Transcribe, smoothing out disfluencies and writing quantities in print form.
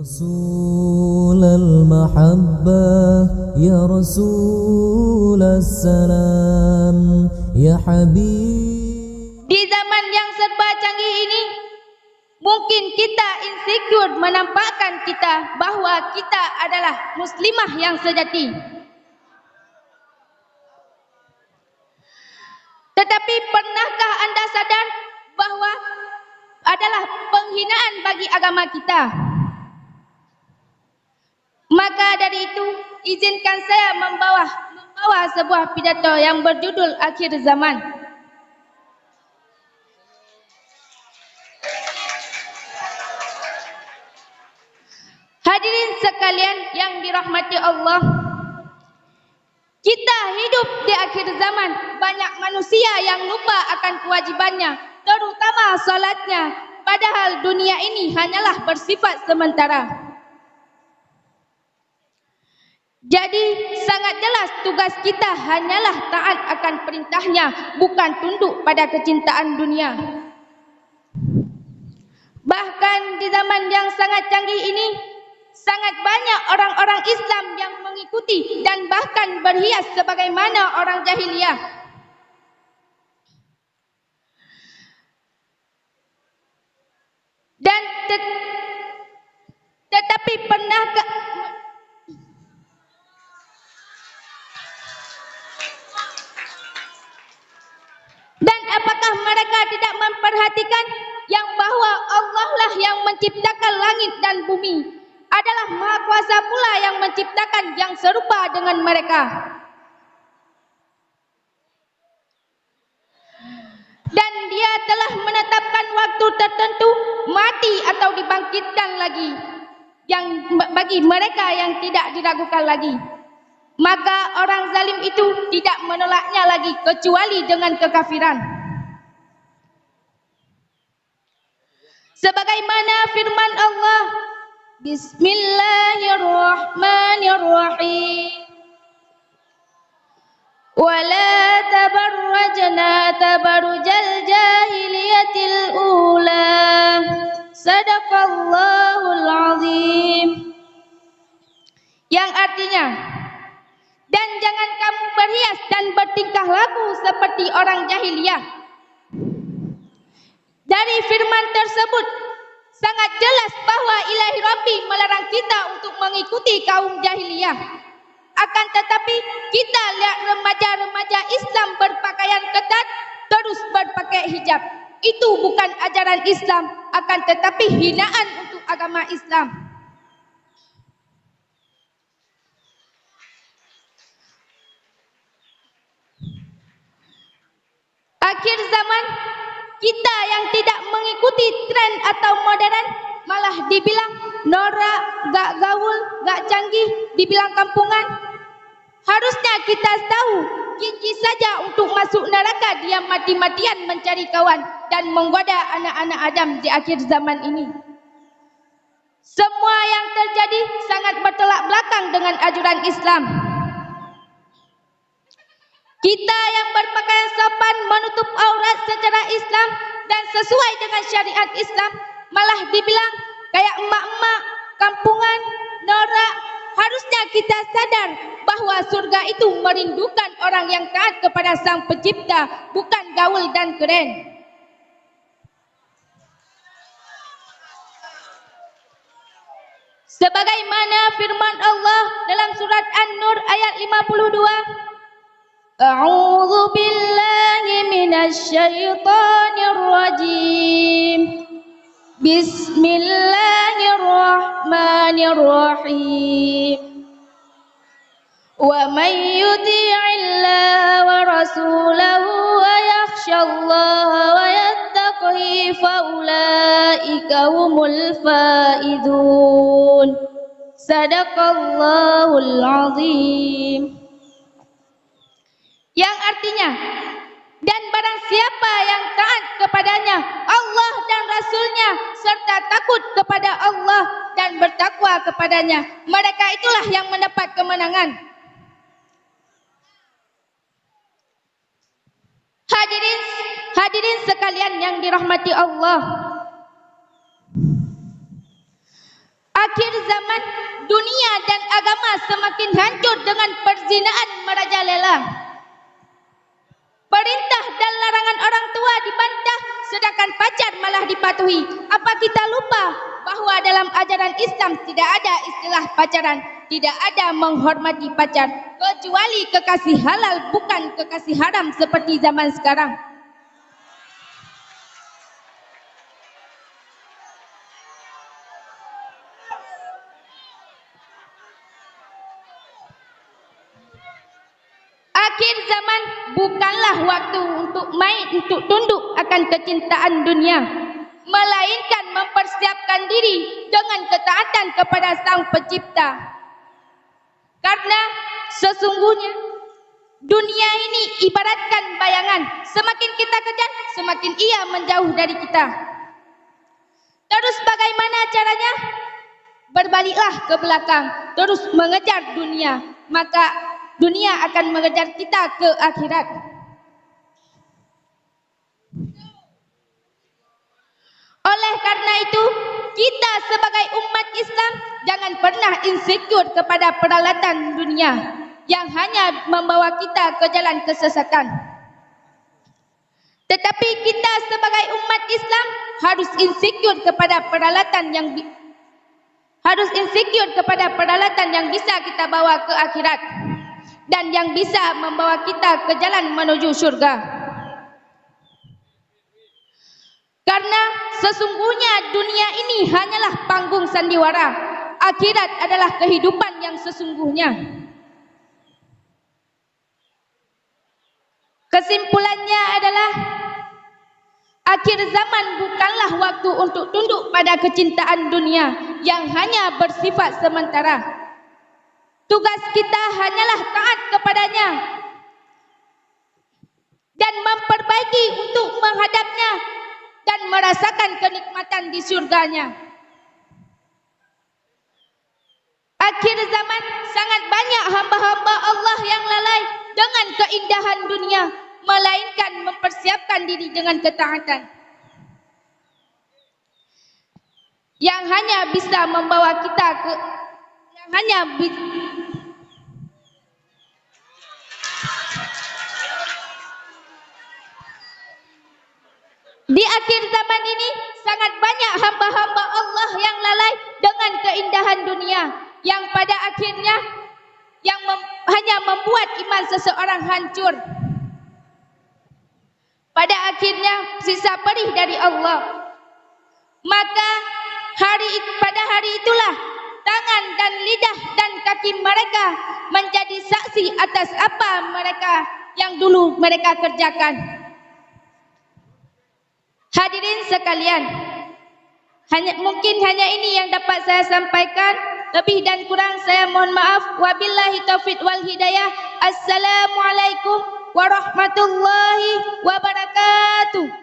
رسول المحبة يا رسول السلام يا حبيب. Di zaman yang serba canggih ini, mungkin kita insecure menampakkan kita bahwa kita adalah muslimah yang sejati. Tetapi pernahkah Anda sadar bahwa adalah penghinaan bagi agama kita? Maka dari itu, izinkan saya membawa sebuah pidato yang berjudul Akhir Zaman. Hadirin sekalian yang dirahmati Allah, kita hidup di akhir zaman. Banyak manusia yang lupa akan kewajibannya, terutama salatnya, padahal dunia ini hanyalah bersifat sementara. Jadi sangat jelas tugas kita hanyalah taat akan perintahnya, bukan tunduk pada kecintaan dunia. Bahkan di zaman yang sangat canggih ini, sangat banyak orang-orang Islam yang mengikuti dan bahkan berhias sebagaimana orang jahiliyah. Dan tetapi pernahkah apakah mereka tidak memperhatikan yang bahwa Allah lah yang menciptakan langit dan bumi, adalah Maha Kuasa pula yang menciptakan yang serupa dengan mereka. Dan Dia telah menetapkan waktu tertentu mati atau dibangkitkan lagi, yang bagi mereka yang tidak diragukan lagi. Maka orang zalim itu tidak menolaknya lagi kecuali dengan kekafiran. Sebagaimana firman Allah, Bismillahirrahmanirrahim. Wala tabarrajna tabarrujal jahiliyatil ula. Sadaqallahul azim. Yang artinya, dan jangan kamu berhias dan bertingkah laku seperti orang jahiliyah. Dari firman tersebut sangat jelas bahwa Ilahi Rabbi melarang kita untuk mengikuti kaum jahiliyah. Akan tetapi kita lihat remaja-remaja Islam berpakaian ketat, terus berpakai hijab. Itu bukan ajaran Islam, akan tetapi hinaan untuk agama Islam. Akhir zaman, kita yang tidak mengikuti tren atau modern malah dibilang norak, gak gaul, gak canggih, dibilang kampungan. Harusnya kita tahu, kiki saja untuk masuk neraka dia mati-matian mencari kawan dan menggoda anak-anak Adam di akhir zaman ini. Semua yang terjadi sangat bertolak belakang dengan ajaran Islam. Kita yang berpakaian sopan menutup aurat secara Islam dan sesuai dengan syariat Islam malah dibilang kayak emak-emak, kampungan, norak. Harusnya kita sadar bahwa surga itu merindukan orang yang taat kepada Sang Pencipta, bukan gaul dan keren. Sebagaimana firman Allah dalam surat An-Nur ayat 52, A'udzu billahi minasy syaithanir rajim. Bismillahirrahmanirrahim. Wa may yuti'illaha wa rasulahu wa yakhshallaha wa yattaqihi fa ulaika humul faizun. Sadaqallahul azim. Yang artinya, dan barang siapa yang taat kepadanya, Allah dan Rasulnya, serta takut kepada Allah dan bertakwa kepadanya, mereka itulah yang mendapat kemenangan. Hadirin sekalian yang dirahmati Allah, akhir zaman, dunia dan agama semakin hancur dengan perzinaan merajalela. Perintah dan larangan orang tua dibantah, sedangkan pacar malah dipatuhi. Apa kita lupa bahwa dalam ajaran Islam tidak ada istilah pacaran, tidak ada menghormati pacar, kecuali kekasih halal, bukan kekasih haram seperti zaman sekarang. Akhir zaman bukanlah waktu untuk tunduk akan kecintaan dunia, melainkan mempersiapkan diri dengan ketaatan kepada Sang Pencipta. Karena sesungguhnya dunia ini ibaratkan bayangan, semakin kita kejar, semakin ia menjauh dari kita. Terus bagaimana caranya? Berbaliklah ke belakang, terus mengejar dunia, maka dunia akan mengejar kita ke akhirat. Oleh karena itu, kita sebagai umat Islam jangan pernah insecure kepada peralatan dunia yang hanya membawa kita ke jalan kesesatan. Tetapi kita sebagai umat Islam harus insecure kepada peralatan yang bisa kita bawa ke akhirat dan yang bisa membawa kita ke jalan menuju surga. Karena sesungguhnya dunia ini hanyalah panggung sandiwara, akhirat adalah kehidupan yang sesungguhnya. Kesimpulannya adalah akhir zaman bukanlah waktu untuk tunduk pada kecintaan dunia yang hanya bersifat sementara. Tugas kita hanyalah taat kepadanya dan memperbaiki untuk menghadapnya dan merasakan kenikmatan di surganya. Akhir zaman sangat banyak hamba-hamba Allah yang lalai dengan keindahan dunia, melainkan mempersiapkan diri dengan ketaatan yang hanya bisa membawa kita ke Di akhir zaman ini sangat banyak hamba-hamba Allah yang lalai dengan keindahan dunia, yang pada akhirnya hanya membuat iman seseorang hancur. Pada akhirnya sisa perih dari Allah. Maka pada hari itulah tangan dan lidah dan kaki mereka menjadi saksi atas apa yang dulu mereka kerjakan. Hadirin sekalian, mungkin hanya ini yang dapat saya sampaikan. Lebih dan kurang saya mohon maaf. Wabillahi taufiq wal hidayah. Assalamualaikum warahmatullahi wabarakatuh.